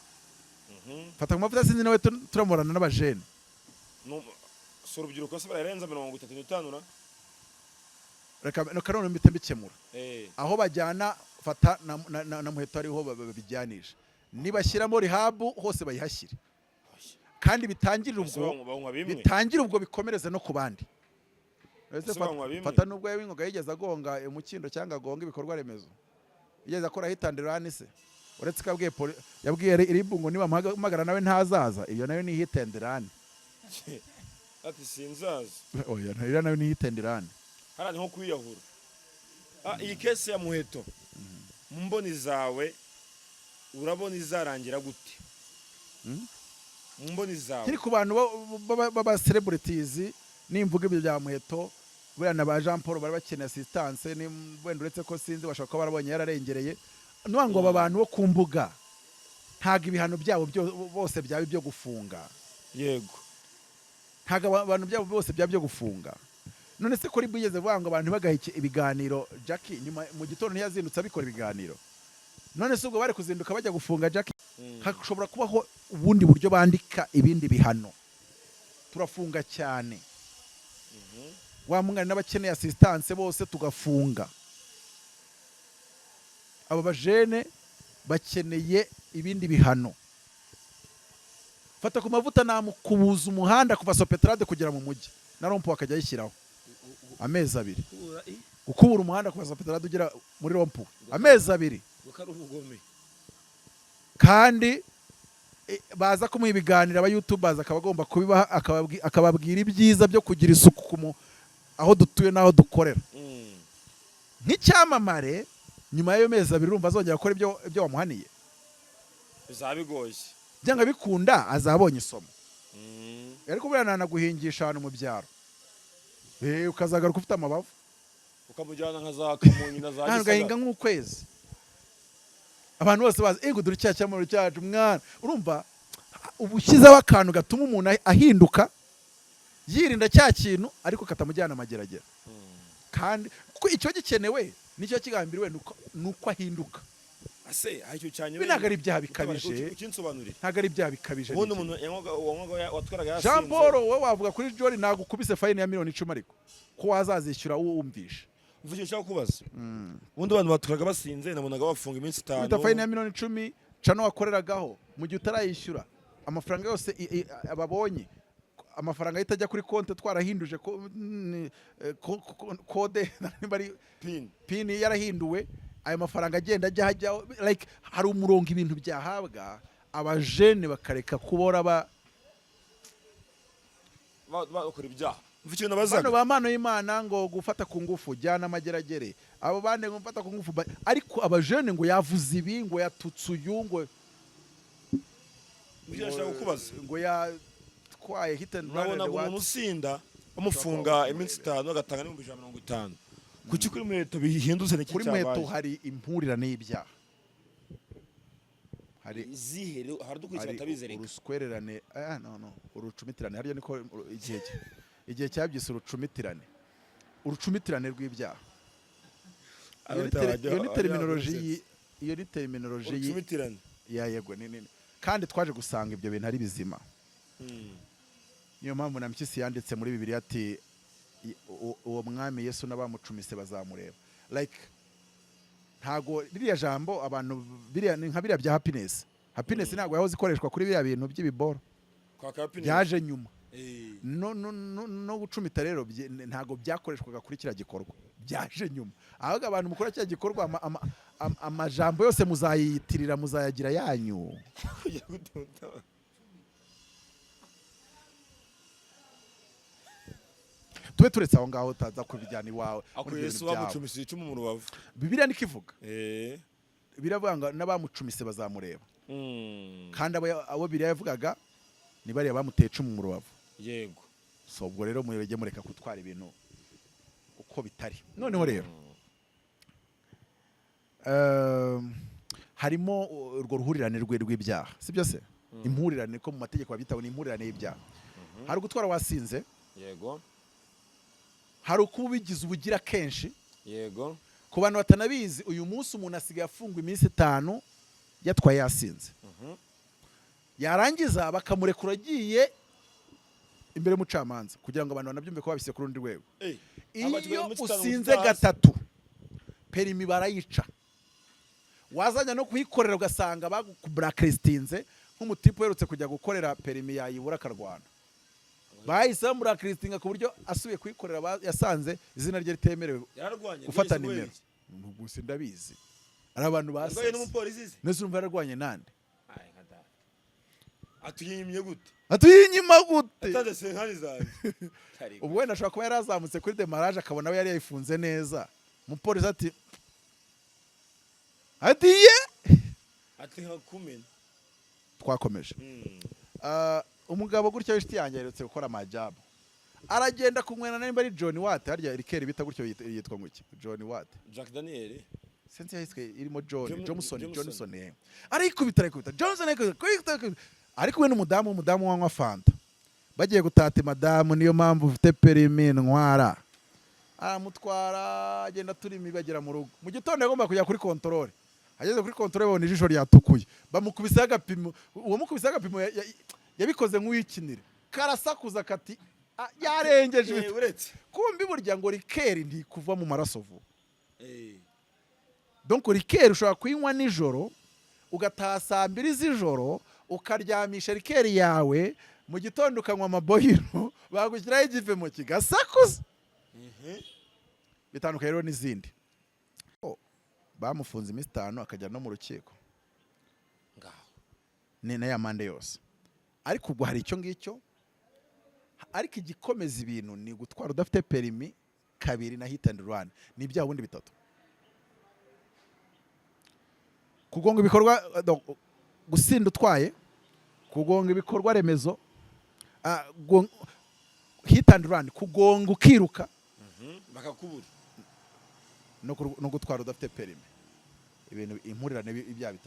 Fata ku mavuta sinzi nawe turamurana n'abajene so urubyiruko se bararenza 35 na reka none mbite mbikemura aho bajyana. Fata na Muheto ariho babijyanisha, nibashyiramo rehab hose bayihashyire, kandi bitangirira ubwo bikomereze no ku bandi. Fata nubwo y'ingoga yigeze agonga umukindo cyangwa agonga ibikorwa remezo, yigeze akora hitandirani se, uretse ko yabwiye iribu ngo niba mpamagara nawe ntazaza, iyo nayo ni hitandirani. Ati sinzaza, oya nayo ni hitandirani. Harani nko kwiyahura. Iyi kesi ya Muheto mu mboni zawe urabona izarangira gute? Mu mboni zawe kiri ku bantu baba celebrities, nimvuga ibyo bya Muheto buriya na ba Jean Paul bari bakeneye assistance, ni wenda uretse ko sinzi bashaka ko barabonye yararengereye. Nwango aba bantu bo ku mbuga ntaga ibihano byabo bose byaba byo gufunga. Yego, ntaga abantu byabo bose byaba byo gufunga. None se Kuri bigeze banga abantu bagahike ibiganiro Jackie nyuma mu gitondo ntiyazindutse abikora ibiganiro. None se ubwo bari kuzinduka bajya gufunga Jackie, hashobora kubaho ubundi buryo bandika ibindi bihano. Turafunga cyane. Wa mungana n'abakeneye assistance bose tugafunga. Aba bajene bakeneye ibindi bihano. Fata ku mavuta namukubuza umuhanda kuva Sopetrade kugera mu mujyi na rompo akajya yishyiraho amezi 2. Ukubura umuhanda kuva Sopetrade ugera muri rompo amezi 2. Kandi baza kumuha ibiganiro aba YouTubers akabagomba kubibaha, akababwira ibyiza byo kugira isuku aho dutuye naho dukorera. Nk'icyamamare nyuma y'ayo mezi 2 urumva azongera gukora ibyo wamuhaniye, bizabigoye. Byanga bikunda azabonye isomo. Ariko buriya nanaguhingisha ahantu mu byaro, ukazagaruka ufite amabavu ukamujyana nka za Kamonyi na za Gisagara, gahinga nk'ukwezi. Abantu bose bazi ego duri cyamuro cyacu mwana. Urumva ubushyizeho akantu gatuma umuntu ahinduka, yirinda cya kintu ariko katamujyana amageragere. Kandi kuko icyo gikenewe nicyo kigambiriwe nuko ahinduka ase icyo cyanye ntago ari ibyaha bikabije ukinsobanurira ntago ari ibyaha bikabije ubundi umuntu yanwaga watwaraga yasinze Jean Paul wowe wavuga kuri Jolly ntago ukubise fine ya $10,000 ariko ko wazazishyura wumvisha mvuye nshaka kubaza ubundi abantu batwaraga basinze nabonaga bafunga iminsi 5 ufite fine ya $10,000 cano wakoreragaho mu gihe utarayishyura amafaranga yose ababonye amafaranga yitajya kuri konte twarahinduje kode bari pin yarahinduwe ayo mafaranga agenda ajya hajya like hari umurongo ibintu byahabwa abajene bakareka kubora bakora ibyaha mvukiye nabazaga bano ba Mpanoyimana ngo gufata ku ngufu jyana amageragere abo bande ngo gufata ku ngufu ariko abajene ngo yavuze ibi ngo yatutse uyu ngo byashaka kubaza ngo yatwaye hit and run nabona umuntu usinda bamufunga iminsi 5 agatanga $150 kuki kuri Muheto bihindutse n'iki kuri cyabaye Muheto hari impurirane y'ibyaha hari zihere haradukurikira batabizereka uruswererane no urucumitirane haryo niko igihe cyabyise urucumitirane rw'ibyaha iyo ni terminology urucumitirane yego nini kandi twaje gusanga ibyo bintu ari bizima niyo mpamvu na Mpyisi yanditse muri Bibiliya ati uwo mwami Yesu n'abamucumise bazamureba like ntago ririya jambo abantu biriya nka biriya bya happiness ntago yahoze ikoreshwa kuri biriya bintu by'ibiboro byaje nyuma no gucumita rero ntago byakoreshwaga kuri kiriya gikorwa byaje nyuma ahubwo abantu mukora kiriya gikorwa amajambo yose muzayitirira muzayagira yanyu tube turetse aho ngaho utaza kubijyana iwawe akwiye Yesu bamucumise icumu mu rubavu Bibiliya nikivuga biravuga n'abamucumise bazamureba kandi abo Bibiliya yavugaga ni bariya bamuteye icumu mu rubavu yego so ubwo rero murege mureka kutwara ibintu uko bitari noneho rero harimo urwo ruhurirane rw'ibyaha sibyo se impurirane ko mu mategeko babitaho ni impurirane y'ibyaha hari gutwara wasinze yego hari ukuba ubigize ubugira kenshi yego ku bantu batanabizi uyu munsi umuntu asigaye afungwa iminsi 5 yatwaye yasinze yarangiza bakamurekura agiye imbere y'umucamanza kugira ngo abantu banabyumve ko babise ku rundi rwego iyo usinze 3 perimi barayica wazanya no kuyikorera ugasanga bagublacklistinze nk'umutipe uherutse kujya gukorera perimi yayibura akarwana bahise bamurakiristinga ku buryo asubiye kuyikorera yasanze izina rye ritemerewe gufata nimero gusa ndabizi ari abantu basaze nese urumva yararwanye nande atuyinyimye gute atanze senkani zanjye ubwo wenda ashobora kuba yarazamutse kuri demarage akabona we yari yayifunze neza umupolisi ati nkakumena twakomeje umugabo gutyo w'ishiti yanjye yerutse gukora amajabu aragenda kunywena nimba ari John Watt harya rikeri bita gutyo yitwa nguki John Watt Jack Daniel sense yiswe irimo Johnson arikubita Johnson ariko we n'umudamu wanywa fanta bagiye gutata madamu niyo mpamvu ufite perimi ntwara aramutwara agenda turimi bagera mu rugo mu gitondo yagomba kujya kuri control ageze kuri control babona ijisho ryatukuye bamukubise agapimo uwo mukubise agapimo yabikoze nk'uyikinire karasakuza kati yarengeje uretse kumbi burya ngo rikeri ndi kuva mu maraso vuba donc rikeri ushobora kuyinywa nijoro ugataha saa 2 z'ijoro ukaryamisha rikeri yawe mu gitondo ukanywa amabohiro bagushyiraho igipimo kigasakuza bitandukanye rero n'izindi bamufunze iminsi 5 akajya no mu rukiko ngaho ni na ya mande yose ariko ubwo hari icyo ngicyo ariko igikomeza ibintu ni gutwara udafite perimi 2 na hit and run ni ibyaha bundi 3 kugonga ibikorwa gusinda utwaye kugonga ibikorwa remezo hit and run kugonga ukiruka bakakubura no gutwara udafite perimi ibintu impurirane ibyaha 3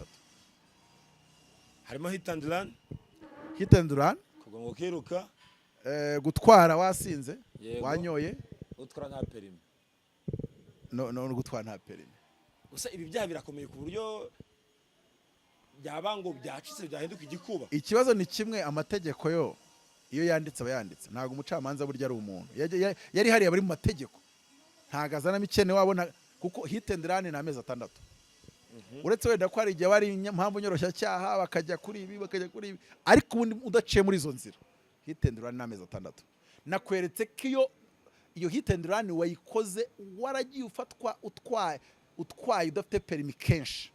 harimo hit and run kugonga ukiruka gutwara wasinze wanyoye utwara nta perimi no gutwara nta perimi. gusa ibi byaha birakomeye ku buryo byaba ngo byacitse byahinduka igikuba. Ikibazo ni kimwe, amategeko yo iyo yanditse aba yanditse, ntabwo umucamanza burya ari umuntu yari hariya bari mu mategeko, ntabwo azanamo ikene wabona, kuko hit and run ni amezi 6. Uretse wenda ko hari igihe bari impamvu nyoroshya cyaha bakajya kuri ibi ariko ubundi udaciye muri izo nzira, hit and run ni amezi 6. Nakweretse ko iyo hit and run wayikoze waragiye ufatwa utwaye udafite perimi kenshi,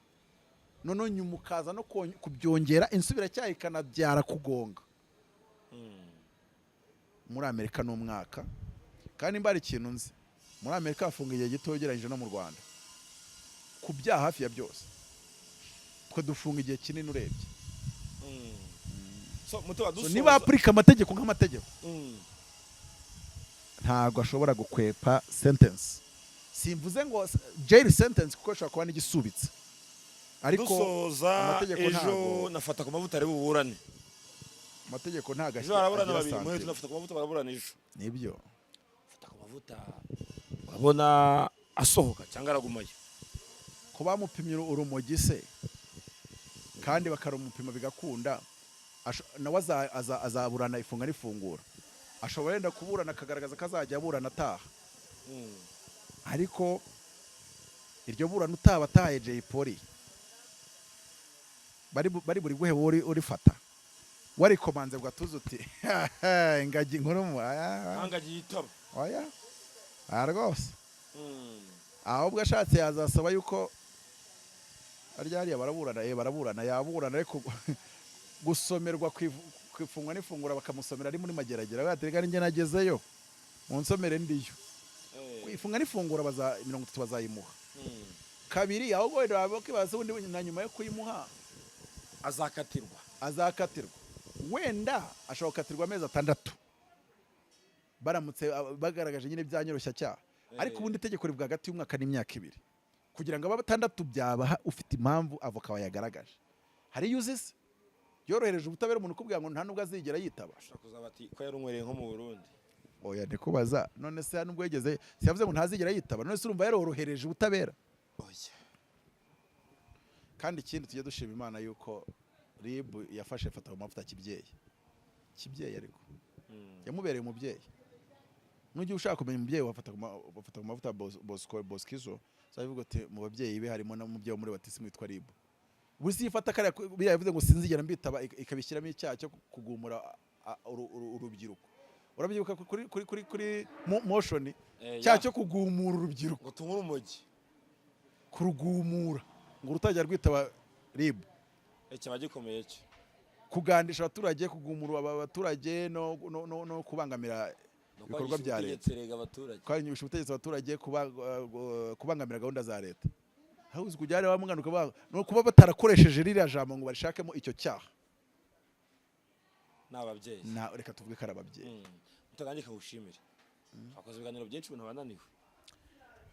none nyuma ukaza no kubyongera insubiracyaha ikanabyara kugonga. Muri Amerika n'umwaka, kandi mbari ikintu nzi, muri Amerika hafunga igihe gito ugereranyije no mu Rwanda ku byaha hafi ya byose, twe dufunga igihe kinini urebye. So niba apurika amategeko nk'amategeko ntabwo ashobora gukwepa sentence. Simvuze ngo jail sentence kuko ashobora kuba n'igisubitse, ariko amategeko ejo nafata ku mavuta ari buburane. Amategeko ntago ejo araburana babiri, Muheto nafata ku mavuta baraburana ejo. Nibyo fata ku mavuta urabona asohoka cyangwa aragumayo. Ko bamupimye urumogi se kandi bakarumupima bigakunda, nawe azaburana ifunga n'ifungura. Ashobora yenda kuburana akagaragaza ko azajya aburana ataha, ariko iryo burana utaye Jay Polly bari buri guhe urifata warikomanze bwatuze uti ingagi inkuru angagi yitaba oya rwose. Ahubwo ashatse yazasaba yuko aryariya baraburana yaburana, ariko gusomerwa kwifungwa n'ifungura bakamusomera ari muri mageragere, baterega ninjye nagezeyo munsomere ndiyo. Kwifunga n'ifungura 30 bazayimuha. Kabiri ahubwo wenda bakibaza undi na nyuma yo kuyimuha azakatirwa wenda ashobora gukatirwa amezi 6 baramutse bagaragaje nyine byanyoroshya cyaha, ariko ubundi itegeko rivuga hagati y'umwaka n'imyaka 2 kugira ngo aba 6 byabaha ufite impamvu avoka wayagaragaje. Hari uses yorohereje ubutabera umuntu kubwira ngo nta nubwo azigera yitaba. Ashaka kuzaba ati ko yarumwereye nko mu Burundi. Oya ndikubaza none se nubwo yegeze siyavuze ngo ntazigera yitaba, none se urumva yarorohereje ubutabera. Oya kandi ikindi tujye dushima Imana yuko RIB yafashe fata mu mavuta kibyeyi ariko yamubereye umubyeyi. Nugiye ushaka kumenya umubyeyi wafata mu mavuta Boskizo sabivuga ati mu babyeyi be harimo n'umubyeyi muri batisimu witwa RIB. Busi yifata kare yavuze ngo sinzigera mbitaba ikabishyiramo icyaha cyo kugumura urubyiruko. Urabyibuka kuri motion cyaha cyo kugumura urubyiruko, gutumura umugi kurugumura ngo rutajya rwitaba RIB. Cyaba gikomeye cyo kugandisha abaturage, kugumura abaturage no kubangamira ibikorwa bya leta, kwanyibisha ubutegetsi abaturage, kubangamira gahunda za leta. Hawuzi kujyare bamuganuka no kuba batarakoresheje ririya jambo ngo barishakemo icyo cyaha. N'ababyeyi reka tuvuge karababyeyi mutagandika gushimira akoze ibiganiro byinshi ibintu bananiwe.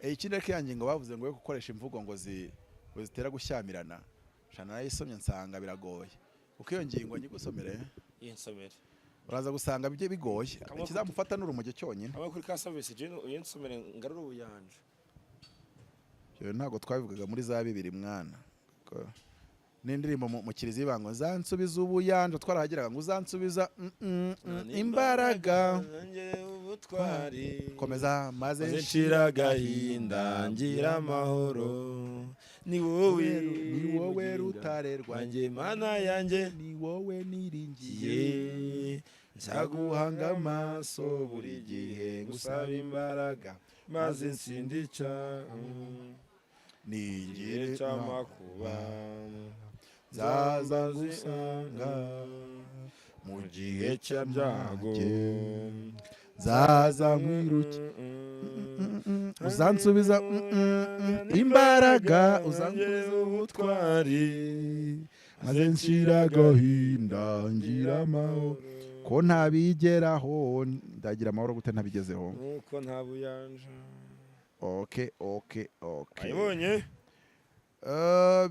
Ikindi reka yangingo bavuze ngo yo gukoresha imvugo ngo zitera gushyamirana, shana nayisomye nsanga biragoye kuko iyo ngingo nyigusomere yinsomere uraza gusanga bije bigoye, ikizamufata n'urumoge cyonyine. Aba kuri ka service je yinsomere ngarura ubuyanja cyo ntago twabivugaga muri za 2 mwana n'indirimbo mu kiriziya bango zansubiza ubuyanja twarahagiraga ngo uzansubiza imbaraga ubutwari komeza maze nshira gahinda ngira amahoro ni wowe rutare rwanjye mana yanjye ni wowe niringiye nzaguhanga amaso buri gihe ngusaba imbaraga maze nsindica nigire cyamakuba zaza gusanga mu gihe cy'abyago zaza nkwiruke uzansubiza imbaraga uzansubiza ubutwari maze nshira agahinda ngira amahoro ko ntabigeraho ndagira amahoro gute ntabigezeho nuko nta buyanja. Okay ayibonye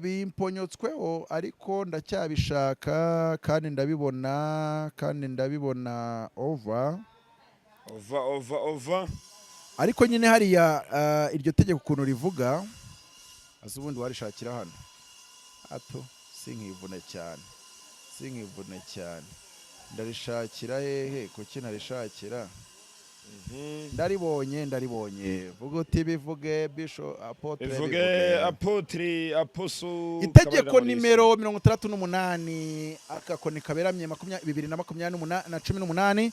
bimponyotsweho ariko ndacyabishaka kandi ndabibona over ariko nyine hariya iryo tegeko ukuntu rivuga azi ubundi warishakira hano hato sinkivune cyane ndarishakira hehe kuki narishakira ndaribonye vuga uti bivuge bishop apotre aposo itegeko nimero 68 akakoni kaberamye 2018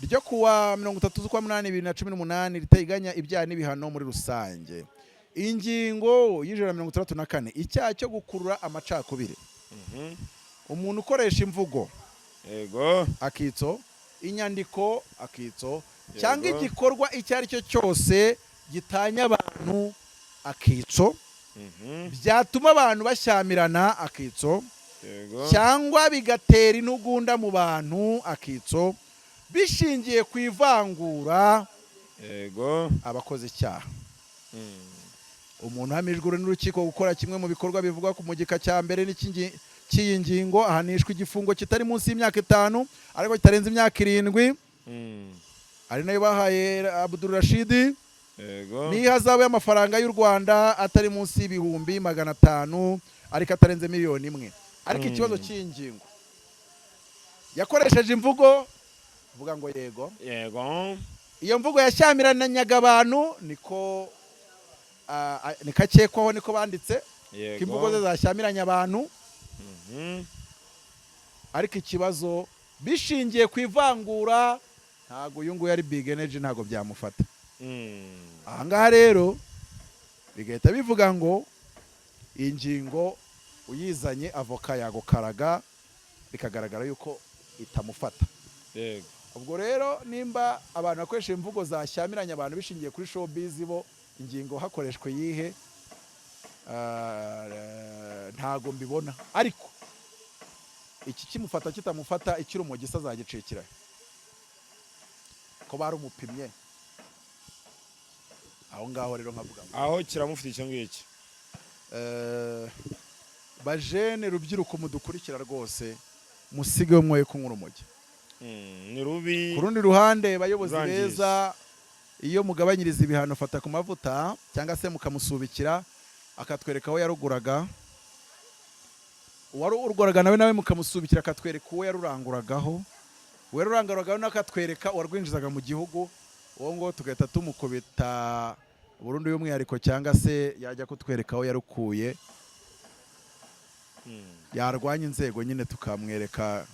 ryo kuwa 30/8/2018 riteganya ibyaha n'ibihano muri rusange. Ingingo y'ijana 34 icyaha cyo gukurura amacakubiri. Umuntu ukoresha imvugo yego akitso inyandiko akitso cyangwa igikorwa icyo ari cyo cyose gitanya abantu akitso byatuma abantu bashyamirana akitso cyangwa bigatera intugunda mu bantu akitso bishingiye ku ivangura yego abakoze icyaha. Umuntu hamijwe n'urukiko gukora kimwe mu bikorwa bivugwa ku mugika cya mbere cy'iyi ngingo ahanishwa igifungo kitari munsi y'imyaka 5 ariko kitarenze imyaka 7 ari nayo bahaye Abdul Rashid yego n'ihazabu y'amafaranga y'u Rwanda atari munsi y'ibihumbi 500 ariko atarenze miliyoni 1. Ariko ikibazo cy'ingingo yakoresheje imvugo vuga ngo yego iyo mvugo yashyamiranaga abantu niko nikakekwaho niko banditse ko imvugo ze zashyamiranya abantu. Ariko ikibazo bishingiye ku ivangura ntago uyu nguyu ari big energy ntago byamufata. Ahangaha rero bigahita bivuga ngo ingingo uyizanye avoka yagukaraga bikagaragara yuko itamufata. Yego. Ubwo rero nimba abantu bakoresha imvugo zashyamiranya abantu bishingiye kuri showbiz bo ingingo hakoreshwe yihe ntago mbibona. Ariko iki kimufata kitamufata ikirumo gisa zagicikira ko bari umupimye aho ngaho rero nkavuga aho kiramufite icyo ngiki. Bajene rubyiruko mudukurikira rwose musige mwoye kunyura umugi ni rubi. Ku rundi ruhande bayobozi beza iyo mugabanyiriza ibihano fata ku mavuta cyangwa se mukamusubikira akatwereka aho yaruguraga wari uruguraga nawe mukamusubikira akatwereka uwo yaruranguragaho we ruranguragaho nakatwereka warwinjizaga mu gihugu uwo ngo tugahita tumukubita burundu y'umwihariko cyangwa se yajya kutwereka aho yarukuye yarwanya inzego nyine tukamwereka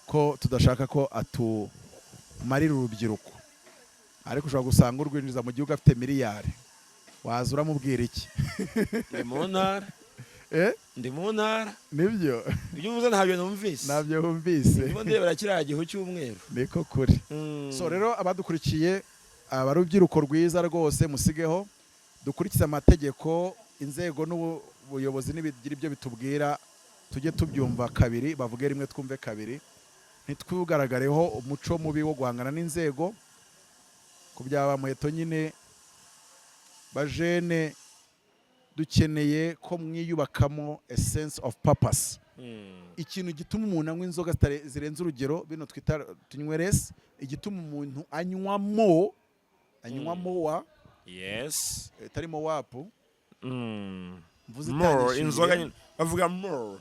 ko tudashaka ko atumarira urubyiruko. Ariko ushobora gusanga urwinjiza mu gihugu afite miliyari waza uramubwira iki? Ndi mu ntara nibyo ibyo uvuze ntabyo numvise niba ndebera kiriya gihu cy'umweru niko kuri. So rero abadukurikiye abarubyiruko rwiza rwose musigeho dukurikiza amategeko inzego n'ubuyobozi n'ibigira ibyo bitubwira tujye tubyumva kabiri bavuge rimwe twumve kabiri ntitwigaragareho umuco mubi wo guhangana n'inzego ku byaba Muheto nyine. Bajene dukeneye ko mwiyubakamo a sense of purpose. Ikintu gituma umuntu anywa inzoga zirenze urugero bino twita tunywerese igituma umuntu anywamo wa yes tarimo wapu mvuze more inzoga bavuga more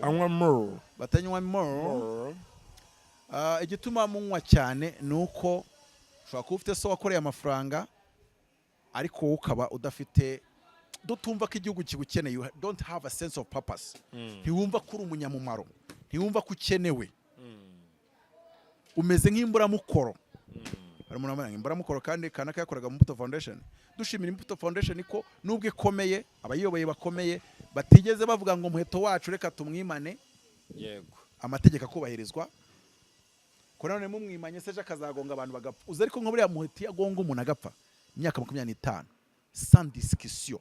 anywa more batanywa more. Igituma munywa cyane nuko ushobora kuba ufite so wakoreye amafaranga ariko ukaba udafite dutumva ko igihugu kigukeneye. You don't have a sense of purpose. Ntiwumva ko uri umunyamumaro, ntiwumva ko ukenewe, umeze nk'imburamukoro. Hari umuntu amenya imburamukoro kandi kanaka yakoraga mu Mpanoyimana Foundation. Dushimira Mpanoyimana Foundation ko nubwo ikomeye abayiyoboye bakomeye batigeze bavuga ngo Muheto wacu reka tumwimane. Yego. Amategeko akubahirizwa. Ko none mumwimanye seje akazagonga abantu bagapfa. Uzi ariko nko buriya Muheto yagonga umuntu agapfa imyaka 25 sans discussion.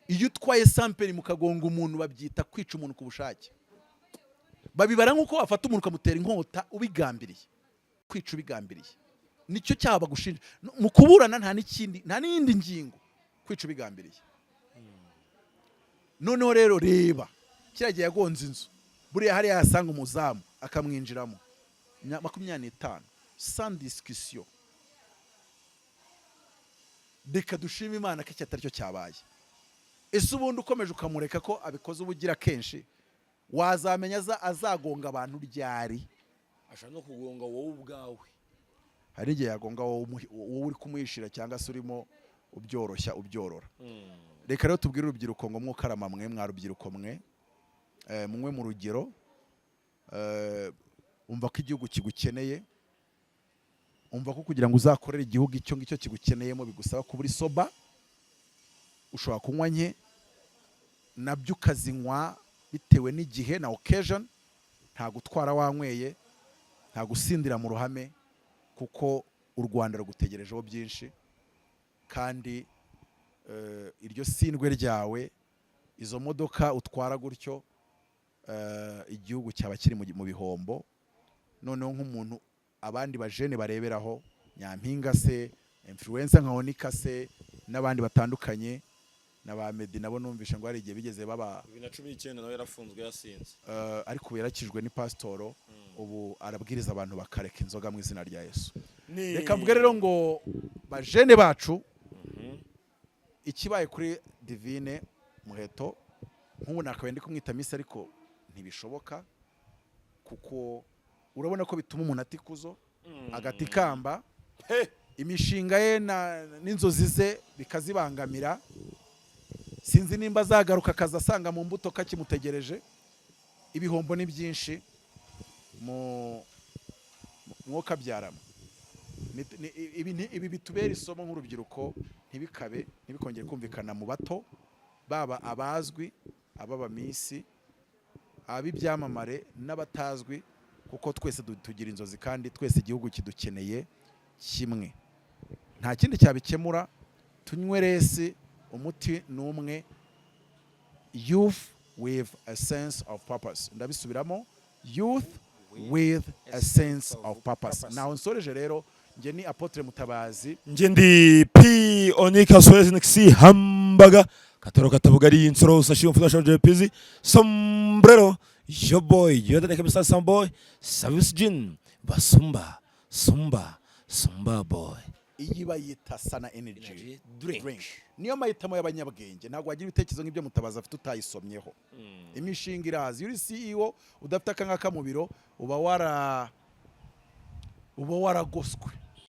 Iyo utwaye samperi mukagonga umuntu babyita kwica umuntu ku bushake. Babibara nkuko afata umuntu kamutera inkota ubigambiriye. Kwica ubigambiriye. Nicyo cyaba gushinja. Mu kuburana nta n'indi ngingo. Kwica ubigambiriye. Noneho rero reba kiragiye yagonze inzu. Buriya hari yasanga umuzamu akamwinjiramo. 25 sans discussion. reka dushima Imana ko iki atari cyo cyabaye. Ese ubundi ukomeje ukamureka ko abikoze ubugira kenshi wazamenya azagonga abantu ryari? ashaka no kugonga wowe ubwawe. Hari igihe yagonga wowe uri kumwishira cyangwa se urimo ubyoroshya ubyorora. Reka rero tubwire urubyiruko ngo mwokarama mwe mwarubyiruko mwe mumwe mu rugero umva ko igihugu kigukeneye, umva ko kugira ngo uzakorere igihugu icyo ngicyo kigukeneyemo bigusaba kuba uri soba, ushobora kunywa nke nabyo ukazinywa bitewe n'igihe na occasion, nta gutwara wanyweye, nta gusindira mu ruhame, kuko u Rwanda rugutegerejeho byinshi, kandi iryo sindwe ryawe, izo modoka utwara gutyo, igihugu cyaba kiri mu bihombo. Noneho nk'umuntu abandi bajene bareberaho, Nyampinga se, influencer nka Onika se, n'abandi batandukanye, n'abamedi nabo numvisha ngo hari igihe bigeze baba 2019 nawe yarafunzwe yasinze, ariko ubu yarakijwe ni pasitoro, ubu arabwiriza abantu bakareka inzoga mu izina rya Yesu. Reka mvuge rero ngo bajene bacu, ikibaye kuri Divine Muheto, nk'ubu nakabaye ndi kumwita Miss ariko ntibishoboka, kuko urabona ko bituma umuntu atikuzo agati Ikamba, imishinga ye n'inzozi ze bikazibangamira. Sinzi nimba azagaruka akaza asanga mu mbuto kakimutegereje. Ibihombo ni byinshi mu mwoka byarama. Ibi bitubera isomo nk'urubyiruko, ntibikongere kumvikana mu bato, baba abazwi, ababa Miss, abibyamamare n'abatazwi, kuko twese tugira inzozi kandi twese igihugu kidukeneye kimwe. Nta kindi cyabikemura, tunywe resi, umuti numwe, youth with a sense of purpose. Ndabisubiramo, youth with a sense of purpose. Naho nsoreje rero, nge ni Apotre Mutabazi, nge ndi P Onika Swezi niksi hambaga katoro katavuga ari insoro sashi mfasha JPZ sombrero yo boy yoda de kabisa some boy service gin basumba sumba boy. iyi bayita sana energy drink. Niyo mahitamo y'abanyabwenge, ntabwo wagira ibitekerezo nk'ibyo Mutabazi afite utayisomyeho. Imishinga irazi, uri CEO udafite akanga mu biro, uba waragoswe.